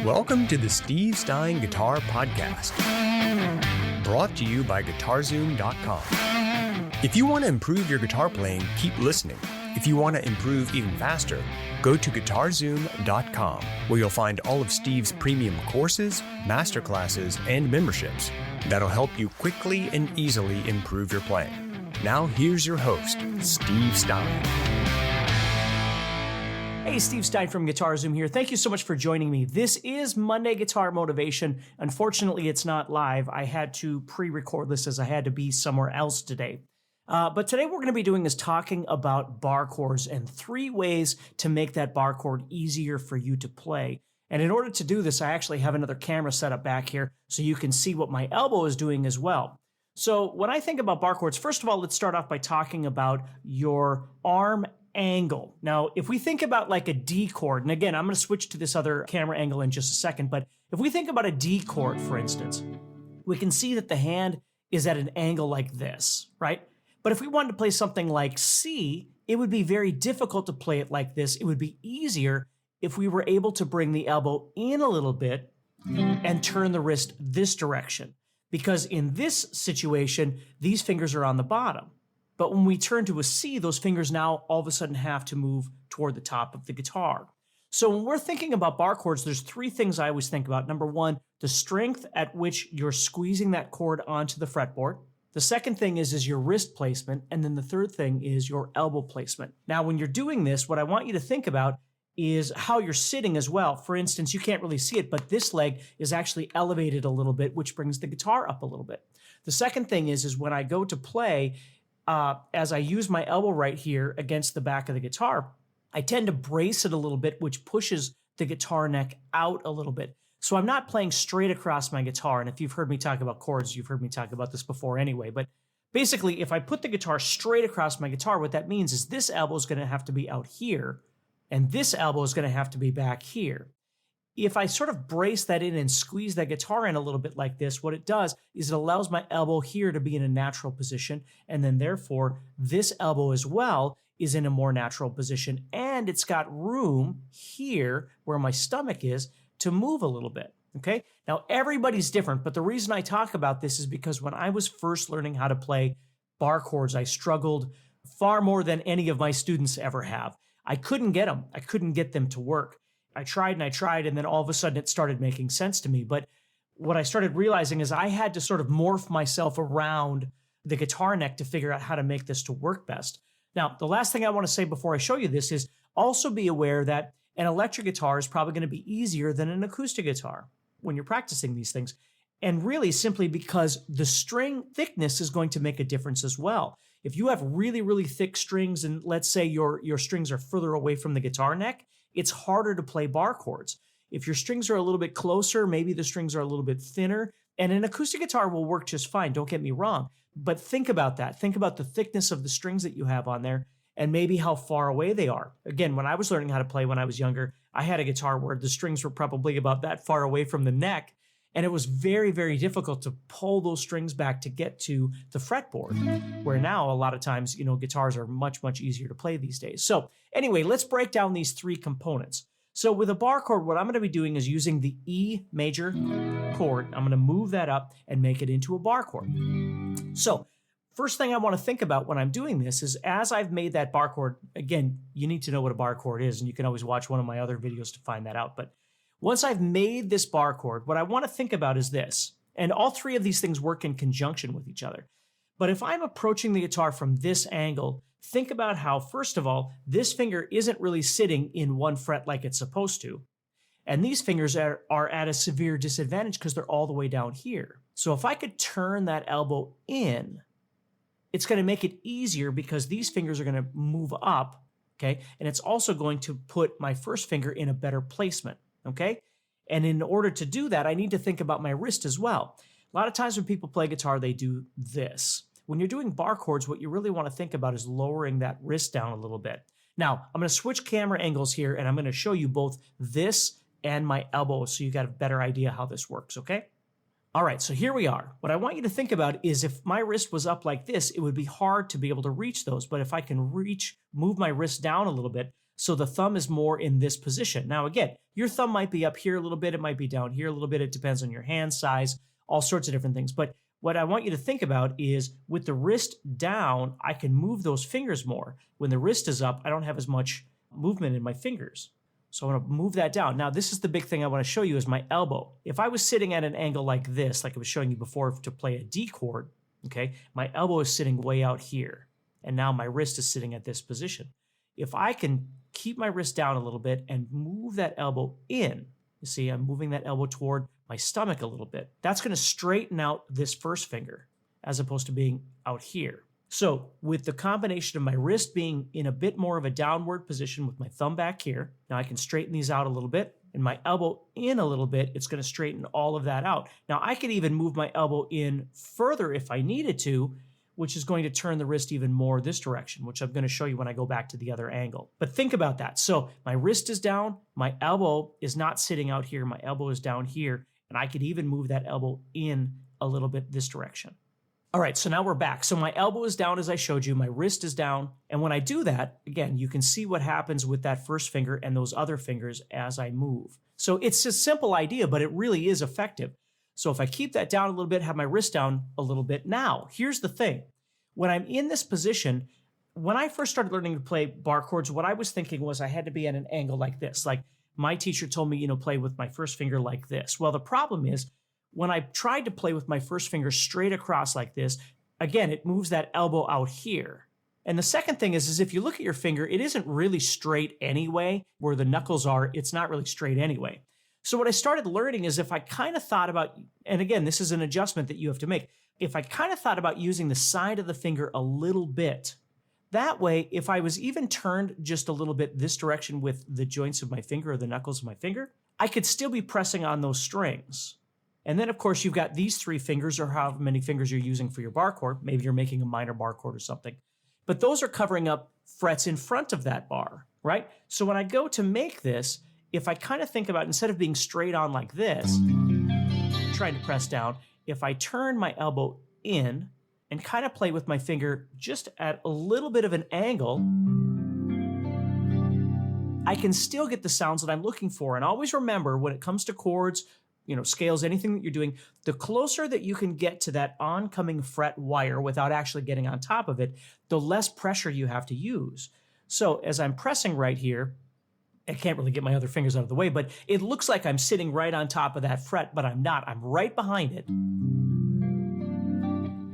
Welcome to the Steve Stine Guitar Podcast, brought to you by guitar-zoom.com. If you want to improve your guitar playing, keep listening. If you want to improve even faster, go to guitar-zoom.com, where you'll find all of Steve's premium courses, masterclasses, and memberships that'll help you quickly and easily improve your playing. Now here's your host, Steve Stine. Hey, Steve Stine from GuitarZoom here. Thank you so much for joining me. This is Monday Guitar Motivation. Unfortunately, it's not live. I had to pre-record this as I had to be somewhere else today. But today we're going to be doing is talking about bar chords and 3 ways to make that bar chord easier for you to play. And in order to do this, I actually have another camera set up back here so you can see what my elbow is doing as well. So when I think about bar chords, first of all, let's start off by talking about your arm angle. Now, if we think about like a D chord, and again, I'm going to switch to this other camera angle in just a second, but if we think about a D chord, for instance, we can see that the hand is at an angle like this, right? But if we wanted to play something like C, it would be very difficult to play it like this. It would be easier if we were able to bring the elbow in a little bit and turn the wrist this direction. Because in this situation, these fingers are on the bottom. But when we turn to a C, those fingers now all of a sudden have to move toward the top of the guitar. So when we're thinking about bar chords, there's 3 things I always think about. Number 1, the strength at which you're squeezing that chord onto the fretboard. The second thing is your wrist placement. And then the third thing is your elbow placement. Now, when you're doing this, what I want you to think about is how you're sitting as well. For instance, you can't really see it, but this leg is actually elevated a little bit, which brings the guitar up a little bit. The second thing is when I go to play, as I use my elbow right here against the back of the guitar, I tend to brace it a little bit, which pushes the guitar neck out a little bit. So I'm not playing straight across my guitar. And if you've heard me talk about chords, you've heard me talk about this before anyway. But basically, if I put the guitar straight across my guitar, what that means is this elbow is going to have to be out here, and this elbow is going to have to be back here. If I sort of brace that in and squeeze that guitar in a little bit like this, what it does is it allows my elbow here to be in a natural position, and then therefore this elbow as well is in a more natural position, and it's got room here where my stomach is to move a little bit, okay? Now everybody's different, but the reason I talk about this is because when I was first learning how to play bar chords, I struggled far more than any of my students ever have. I couldn't get them. I couldn't get them to work. I tried, and then all of a sudden it started making sense to me. But what I started realizing is I had to sort of morph myself around the guitar neck to figure out how to make this to work best. Now, the last thing I want to say before I show you this is also be aware that an electric guitar is probably going to be easier than an acoustic guitar when you're practicing these things. And really simply because the string thickness is going to make a difference as well. If you have really, really thick strings and let's say your strings are further away from the guitar neck, it's harder to play bar chords. If your strings are a little bit closer, maybe the strings are a little bit thinner, and an acoustic guitar will work just fine, don't get me wrong. But think about that. Think about the thickness of the strings that you have on there and maybe how far away they are. Again, when I was learning how to play when I was younger, I had a guitar where the strings were probably about that far away from the neck, and it was very, very difficult to pull those strings back to get to the fretboard, where now a lot of times, guitars are much, much easier to play these days. So anyway, let's break down these 3 components. So with a bar chord, what I'm going to be doing is using the E major chord. I'm going to move that up and make it into a bar chord. So first thing I want to think about when I'm doing this is as I've made that bar chord, again, you need to know what a bar chord is, and you can always watch one of my other videos to find that out. But once I've made this bar chord, what I want to think about is this, and all 3 of these things work in conjunction with each other. But if I'm approaching the guitar from this angle, think about how, first of all, this finger isn't really sitting in one fret like it's supposed to. And these fingers are at a severe disadvantage because they're all the way down here. So if I could turn that elbow in, it's going to make it easier because these fingers are going to move up, okay? And it's also going to put my first finger in a better placement. Okay? And in order to do that, I need to think about my wrist as well. A lot of times when people play guitar, they do this. When you're doing bar chords, what you really want to think about is lowering that wrist down a little bit. Now, I'm going to switch camera angles here, and I'm going to show you both this and my elbow so you got a better idea how this works, okay? All right, so here we are. What I want you to think about is if my wrist was up like this, it would be hard to be able to reach those. But if I can move my wrist down a little bit, So the thumb is more in this position. Now, again, your thumb might be up here a little bit. It might be down here a little bit. It depends on your hand size, all sorts of different things. But what I want you to think about is with the wrist down, I can move those fingers more. When the wrist is up, I don't have as much movement in my fingers. So I'm going to move that down. Now, this is the big thing I want to show you is my elbow. If I was sitting at an angle like this, like I was showing you before to play a D chord, okay, my elbow is sitting way out here. And now my wrist is sitting at this position. If I can keep my wrist down a little bit and move that elbow in, you see, I'm moving that elbow toward my stomach a little bit. That's going to straighten out this first finger as opposed to being out here. So with the combination of my wrist being in a bit more of a downward position with my thumb back here, now I can straighten these out a little bit, and my elbow in a little bit, it's going to straighten all of that out. Now I could even move my elbow in further if I needed to, which is going to turn the wrist even more this direction, which I'm going to show you when I go back to the other angle. But think about that. So my wrist is down, my elbow is not sitting out here, my elbow is down here, and I could even move that elbow in a little bit this direction. All right, so now we're back. So my elbow is down as I showed you, my wrist is down, and when I do that, again, you can see what happens with that first finger and those other fingers as I move. So it's a simple idea, but it really is effective. So if I keep that down a little bit, have my wrist down a little bit. Now, here's the thing. When I'm in this position, when I first started learning to play bar chords, what I was thinking was I had to be at an angle like this. Like my teacher told me, play with my first finger like this. Well, the problem is when I tried to play with my first finger straight across like this, again, it moves that elbow out here. And the second thing is if you look at your finger, it isn't really straight anyway. Where the knuckles are, it's not really straight anyway. So what I started learning is if I kind of thought about, and again, this is an adjustment that you have to make. If I kind of thought about using the side of the finger a little bit, that way, if I was even turned just a little bit this direction with the joints of my finger or the knuckles of my finger, I could still be pressing on those strings. And then, of course, you've got these 3 fingers or however many fingers you're using for your bar chord. Maybe you're making a minor bar chord or something. But those are covering up frets in front of that bar, right? So when I go to make this, if I kind of think about, instead of being straight on like this, trying to press down, if I turn my elbow in and kind of play with my finger just at a little bit of an angle, I can still get the sounds that I'm looking for. And always remember, when it comes to chords, scales, anything that you're doing, the closer that you can get to that oncoming fret wire without actually getting on top of it, the less pressure you have to use. So as I'm pressing right here, I can't really get my other fingers out of the way, but it looks like I'm sitting right on top of that fret, but I'm not. I'm right behind it.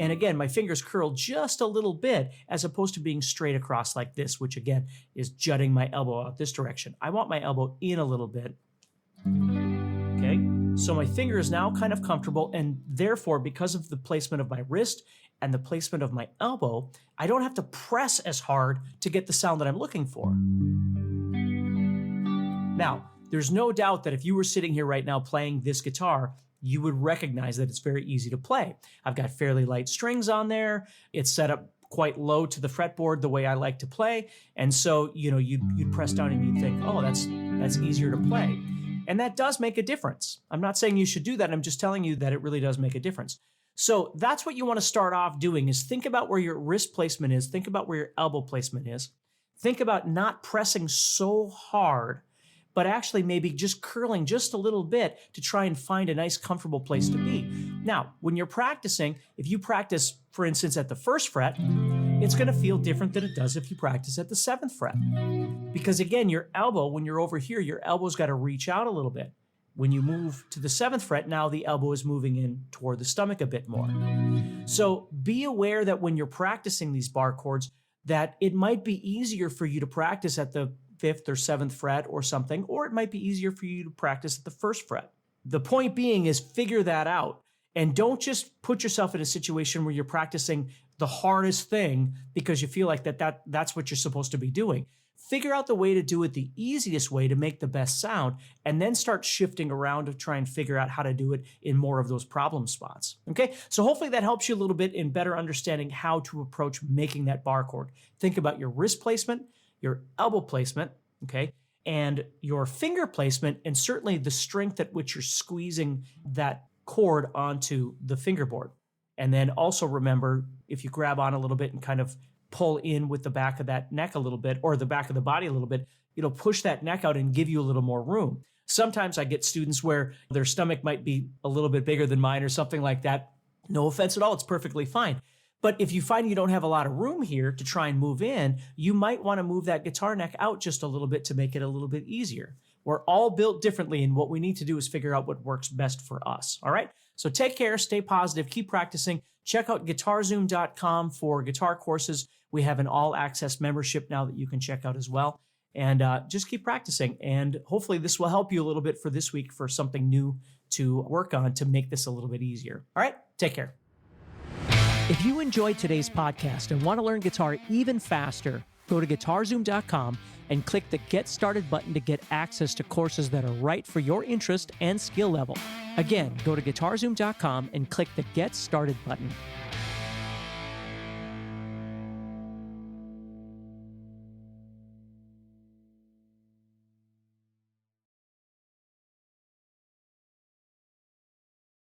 And again, my fingers curl just a little bit as opposed to being straight across like this, which again is jutting my elbow out this direction. I want my elbow in a little bit. Okay, so my finger is now kind of comfortable, and therefore, because of the placement of my wrist and the placement of my elbow, I don't have to press as hard to get the sound that I'm looking for. Now, there's no doubt that if you were sitting here right now playing this guitar, you would recognize that it's very easy to play. I've got fairly light strings on there. It's set up quite low to the fretboard the way I like to play. And so, you'd press down and you'd think, oh, that's easier to play. And that does make a difference. I'm not saying you should do that. I'm just telling you that it really does make a difference. So that's what you want to start off doing is think about where your wrist placement is. Think about where your elbow placement is. Think about not pressing so hard, but actually maybe just curling just a little bit to try and find a nice, comfortable place to be. Now, when you're practicing, if you practice, for instance, at the 1st fret, it's going to feel different than it does if you practice at the 7th fret. Because again, your elbow, when you're over here, your elbow's got to reach out a little bit. When you move to the 7th fret, now the elbow is moving in toward the stomach a bit more. So be aware that when you're practicing these bar chords, that it might be easier for you to practice at the 5th or 7th fret or something, or it might be easier for you to practice at the 1st fret. The point being is figure that out, and don't just put yourself in a situation where you're practicing the hardest thing because you feel like that's what you're supposed to be doing. Figure out the way to do it the easiest way to make the best sound, and then start shifting around to try and figure out how to do it in more of those problem spots. Okay, so hopefully that helps you a little bit in better understanding how to approach making that bar chord. Think about your wrist placement, your elbow placement, okay, and your finger placement, and certainly the strength at which you're squeezing that chord onto the fingerboard. And then also remember, if you grab on a little bit and kind of pull in with the back of that neck a little bit, or the back of the body a little bit, it'll push that neck out and give you a little more room. Sometimes I get students where their stomach might be a little bit bigger than mine or something like that. No offense at all. It's perfectly fine. But if you find you don't have a lot of room here to try and move in, you might want to move that guitar neck out just a little bit to make it a little bit easier. We're all built differently, and what we need to do is figure out what works best for us. All right? So take care, stay positive, keep practicing. Check out GuitarZoom.com for guitar courses. We have an all-access membership now that you can check out as well. And just keep practicing. And hopefully this will help you a little bit for this week for something new to work on to make this a little bit easier. All right? Take care. If you enjoyed today's podcast and want to learn guitar even faster, go to guitarzoom.com and click the Get Started button to get access to courses that are right for your interest and skill level. Again, go to guitarzoom.com and click the Get Started button.